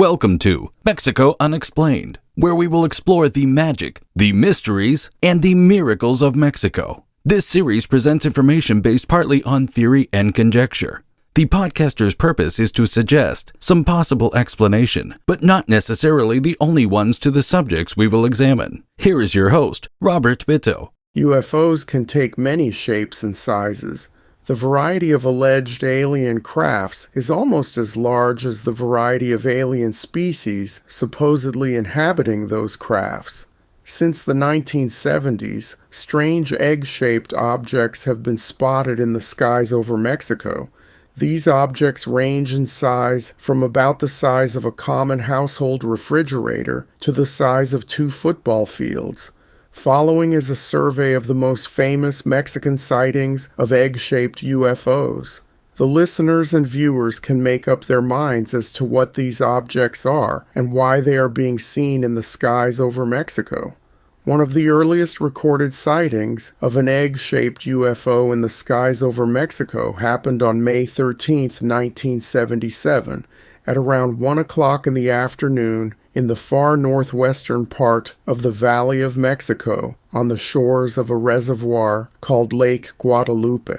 Welcome to Mexico Unexplained, where we will explore the magic, the mysteries, and the miracles of Mexico. This series presents information based partly on theory and conjecture. The podcaster's purpose is to suggest some possible explanation, but not necessarily the only ones to the subjects we will examine. Here is your host, Robert Bitto. UFOs can take many shapes and sizes. The variety of alleged alien crafts is almost as large as the variety of alien species supposedly inhabiting those crafts. Since the 1970s, strange egg-shaped objects have been spotted in the skies over Mexico. These objects range in size from about the size of a common household refrigerator to the size of 2 football fields. Following is a survey of the most famous Mexican sightings of egg-shaped UFOs. The listeners and viewers can make up their minds as to what these objects are and why they are being seen in the skies over Mexico. One of the earliest recorded sightings of an egg-shaped UFO in the skies over Mexico happened on May 13, 1977, at around 1 o'clock in the afternoon in the far northwestern part of the Valley of Mexico on the shores of a reservoir called Lake Guadalupe.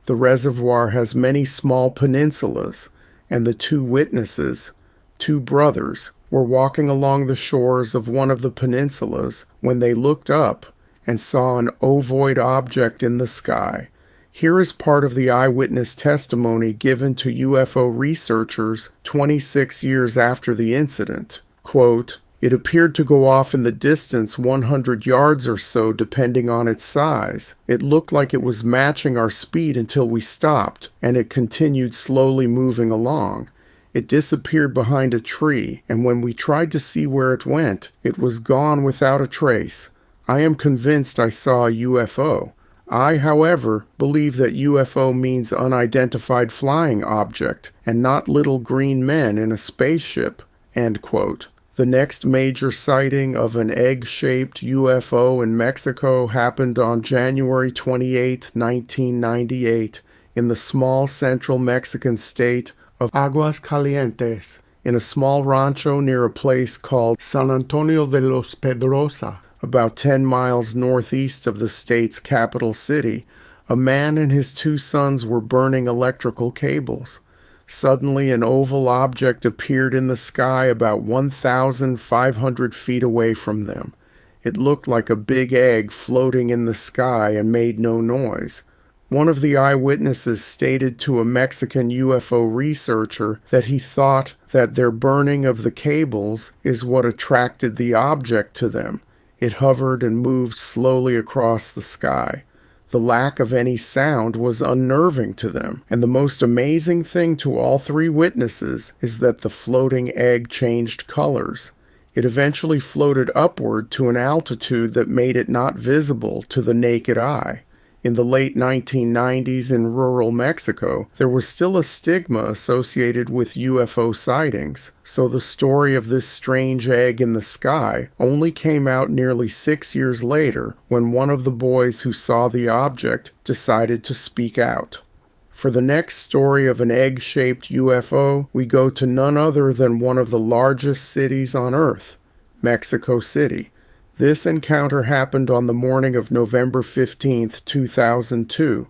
The reservoir has many small peninsulas, and the 2 witnesses, 2 brothers, were walking along the shores of one of the peninsulas when they looked up and saw an ovoid object in the sky. Here is part of the eyewitness testimony given to UFO researchers 26 years after the incident. Quote, "It appeared to go off in the distance 100 yards or so depending on its size. It looked like it was matching our speed until we stopped, and it continued slowly moving along. It disappeared behind a tree, and when we tried to see where it went, it was gone without a trace. I am convinced I saw a UFO. I, however, believe that UFO means unidentified flying object, and not little green men in a spaceship." End quote. The next major sighting of an egg-shaped UFO in Mexico happened on January 28, 1998, in the small central Mexican state of Aguascalientes, in a small rancho near a place called San Antonio de los Pedrosa, about 10 miles northeast of the state's capital city. A man and his 2 sons were burning electrical cables. Suddenly, an oval object appeared in the sky about 1,500 feet away from them. It looked like a big egg floating in the sky and made no noise. One of the eyewitnesses stated to a Mexican UFO researcher that he thought that their burning of the cables is what attracted the object to them. It hovered and moved slowly across the sky. The lack of any sound was unnerving to them, and the most amazing thing to all 3 witnesses is that the floating egg changed colors. It eventually floated upward to an altitude that made it not visible to the naked eye. In the late 1990s in rural Mexico, there was still a stigma associated with UFO sightings, so the story of this strange egg in the sky only came out nearly 6 years later when one of the boys who saw the object decided to speak out. For the next story of an egg-shaped UFO, we go to none other than one of the largest cities on Earth, Mexico City. This encounter happened on the morning of November 15, 2002.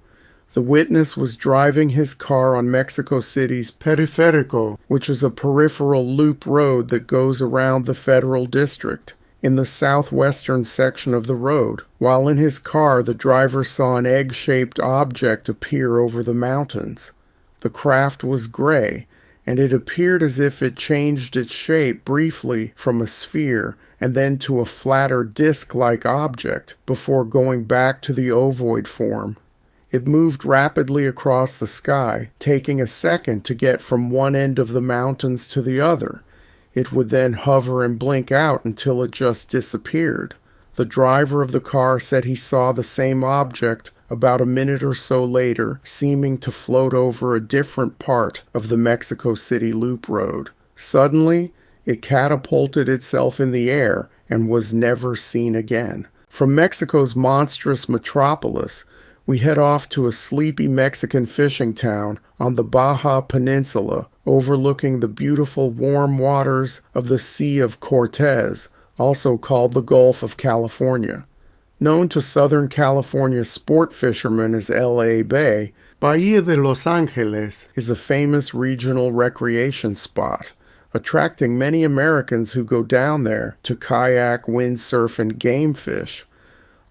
The witness was driving his car on Mexico City's Periférico, which is a peripheral loop road that goes around the Federal District, in the southwestern section of the road. While in his car, the driver saw an egg-shaped object appear over the mountains. The craft was gray, and it appeared as if it changed its shape briefly from a sphere and then to a flatter disc-like object before going back to the ovoid form. It moved rapidly across the sky, taking a second to get from one end of the mountains to the other. It would then hover and blink out until it just disappeared. The driver of the car said he saw the same object about a minute or so later, seeming to float over a different part of the Mexico City Loop Road. Suddenly, it catapulted itself in the air and was never seen again. From Mexico's monstrous metropolis, we head off to a sleepy Mexican fishing town on the Baja Peninsula overlooking the beautiful warm waters of the Sea of Cortez, also called the Gulf of California. Known to Southern California sport fishermen as L.A. Bay, Bahia de Los Angeles is a famous regional recreation spot, attracting many Americans who go down there to kayak, windsurf, and game fish.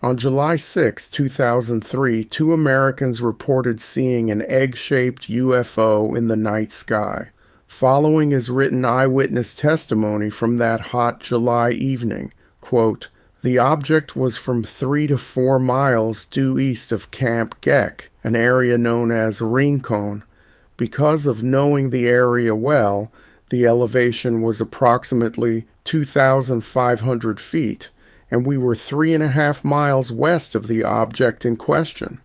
On July 6, 2003, two Americans reported seeing an egg-shaped UFO in the night sky. Following is written eyewitness testimony from that hot July evening. Quote, "The object was from 3 to 4 miles due east of Camp Geck, an area known as Rincon. Because of knowing the area well, the elevation was approximately 2,500 feet, and we were 3.5 miles west of the object in question.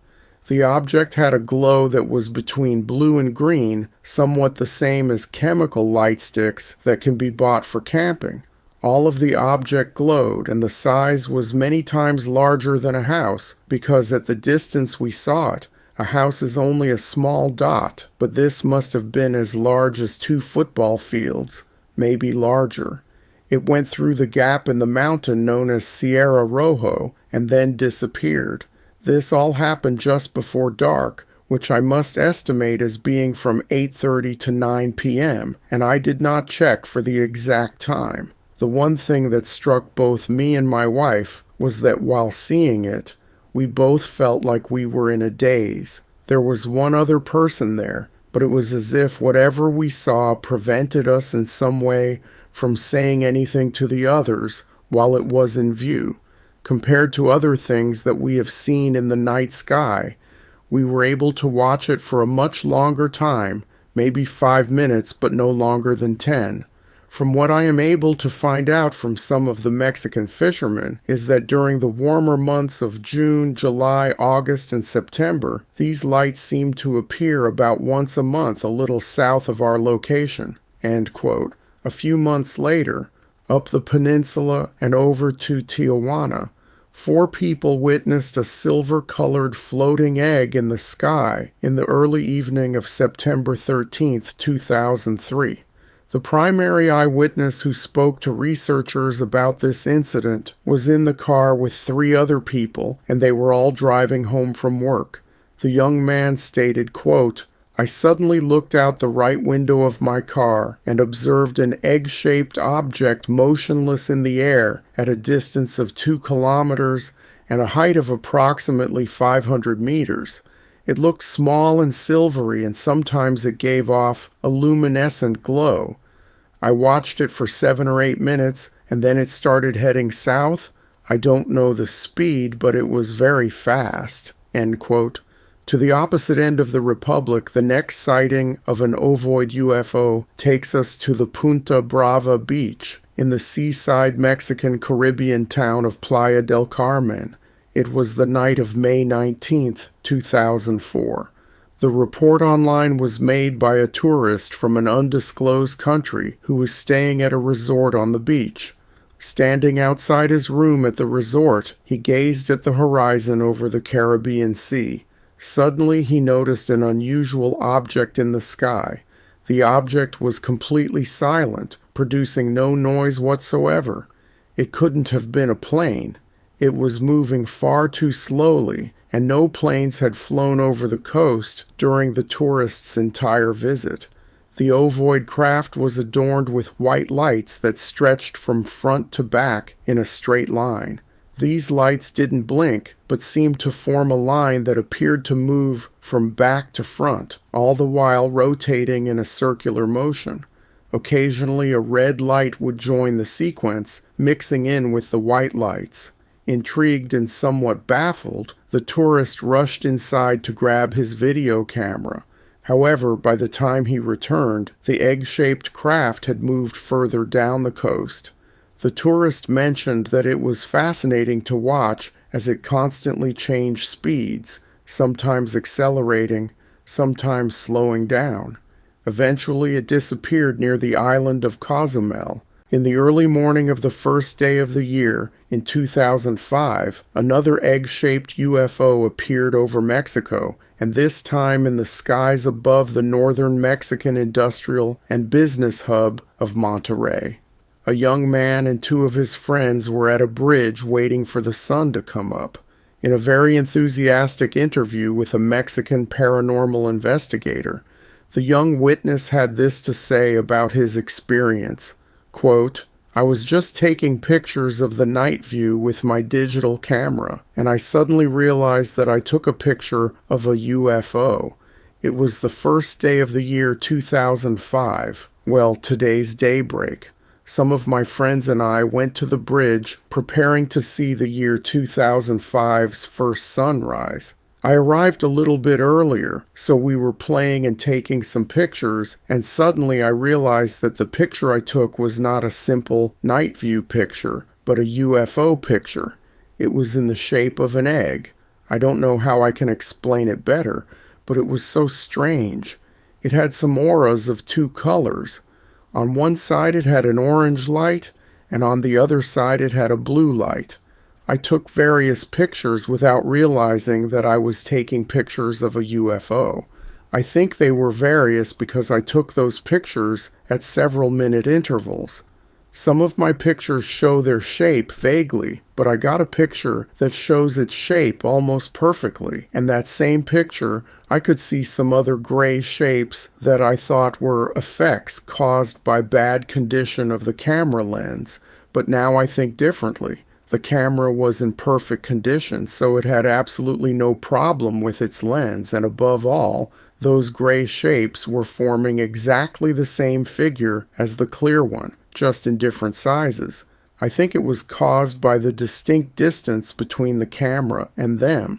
The object had a glow that was between blue and green, somewhat the same as chemical light sticks that can be bought for camping. All of the object glowed, and the size was many times larger than a house, because at the distance we saw it, a house is only a small dot, but this must have been as large as 2 football fields, maybe larger. It went through the gap in the mountain known as Sierra Rojo, and then disappeared. This all happened just before dark, which I must estimate as being from 8:30 to 9 p.m., and I did not check for the exact time. The one thing that struck both me and my wife was that while seeing it, we both felt like we were in a daze. There was one other person there, but it was as if whatever we saw prevented us in some way from saying anything to the others while it was in view. Compared to other things that we have seen in the night sky, we were able to watch it for a much longer time, maybe 5 minutes, but no longer than 10. From what I am able to find out from some of the Mexican fishermen is that during the warmer months of June, July, August, and September, these lights seem to appear about once a month a little south of our location." End quote. A few months later, up the peninsula and over to Tijuana, 4 people witnessed a silver-colored floating egg in the sky in the early evening of September 13, 2003. The primary eyewitness who spoke to researchers about this incident was in the car with 3 other people, and they were all driving home from work. The young man stated, quote, "I suddenly looked out the right window of my car and observed an egg-shaped object motionless in the air at a distance of 2 kilometers and a height of approximately 500 meters. It looked small and silvery, and sometimes it gave off a luminescent glow. I watched it for 7 or 8 minutes, and then it started heading south. I don't know the speed, but it was very fast." End quote. To the opposite end of the Republic, the next sighting of an ovoid UFO takes us to the Punta Brava beach in the seaside Mexican Caribbean town of Playa del Carmen. It was the night of May 19, 2004. The report online was made by a tourist from an undisclosed country who was staying at a resort on the beach. Standing outside his room at the resort, he gazed at the horizon over the Caribbean Sea. Suddenly, he noticed an unusual object in the sky. The object was completely silent, producing no noise whatsoever. It couldn't have been a plane. It was moving far too slowly, and no planes had flown over the coast during the tourist's entire visit. The ovoid craft was adorned with white lights that stretched from front to back in a straight line. These lights didn't blink, but seemed to form a line that appeared to move from back to front, all the while rotating in a circular motion. Occasionally, a red light would join the sequence, mixing in with the white lights. Intrigued and somewhat baffled, the tourist rushed inside to grab his video camera. However, by the time he returned, the egg-shaped craft had moved further down the coast. The tourist mentioned that it was fascinating to watch as it constantly changed speeds, sometimes accelerating, sometimes slowing down. Eventually, it disappeared near the island of Cozumel. In the early morning of the first day of the year, in 2005, another egg-shaped UFO appeared over Mexico and this time in the skies above the northern Mexican industrial and business hub of Monterrey. A young man and two of his friends were at a bridge waiting for the sun to come up. In a very enthusiastic interview with a Mexican paranormal investigator, the young witness had this to say about his experience. Quote, "I was just taking pictures of the night view with my digital camera, and I suddenly realized that I took a picture of a UFO. It was the first day of the year 2005. Well, today's daybreak. Some of my friends and I went to the bridge preparing to see the year 2005's first sunrise. I arrived a little bit earlier, so we were playing and taking some pictures, and suddenly I realized that the picture I took was not a simple night view picture, but a UFO picture. It was in the shape of an egg. I don't know how I can explain it better, but it was so strange. It had some auras of two colors. On one side it had an orange light, and on the other side it had a blue light. I took various pictures without realizing that I was taking pictures of a UFO. I think they were various because I took those pictures at several-minute intervals. Some of my pictures show their shape vaguely, but I got a picture that shows its shape almost perfectly, and that same picture I could see some other gray shapes that I thought were effects caused by bad condition of the camera lens, but now I think differently. The camera was in perfect condition, so it had absolutely no problem with its lens, and above all, those gray shapes were forming exactly the same figure as the clear one, just in different sizes. I think it was caused by the distinct distance between the camera and them.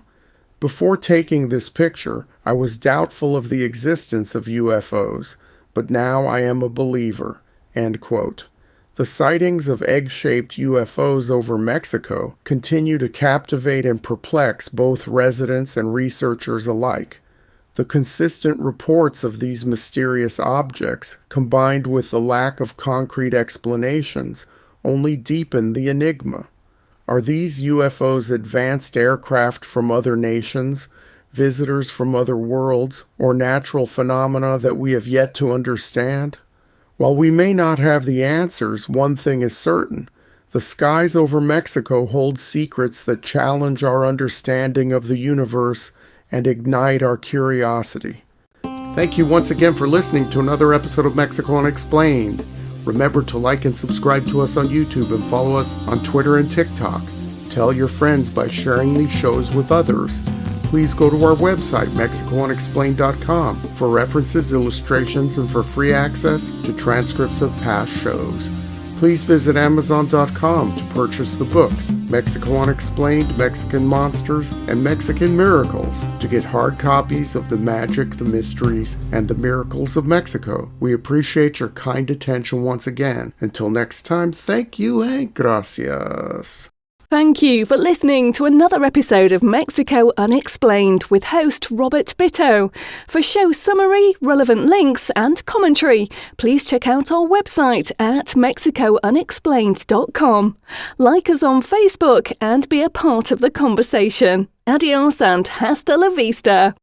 Before taking this picture, I was doubtful of the existence of UFOs, but now I am a believer." End quote. The sightings of egg-shaped UFOs over Mexico continue to captivate and perplex both residents and researchers alike. The consistent reports of these mysterious objects, combined with the lack of concrete explanations, only deepen the enigma. Are these UFOs advanced aircraft from other nations, visitors from other worlds, or natural phenomena that we have yet to understand? While we may not have the answers, one thing is certain. The skies over Mexico hold secrets that challenge our understanding of the universe and ignite our curiosity. Thank you once again for listening to another episode of Mexico Unexplained. Remember to like and subscribe to us on YouTube and follow us on Twitter and TikTok. Tell your friends by sharing these shows with others. Please go to our website, MexicoUnexplained.com, for references, illustrations, and for free access to transcripts of past shows. Please visit Amazon.com to purchase the books Mexico Unexplained, Mexican Monsters, and Mexican Miracles to get hard copies of the magic, the mysteries, and the miracles of Mexico. We appreciate your kind attention once again. Until next time, thank you and gracias. Thank you for listening to another episode of Mexico Unexplained with host Robert Bitto. For show summary, relevant links and commentary, please check out our website at mexicounexplained.com. Like us on Facebook and be a part of the conversation. Adios and hasta la vista.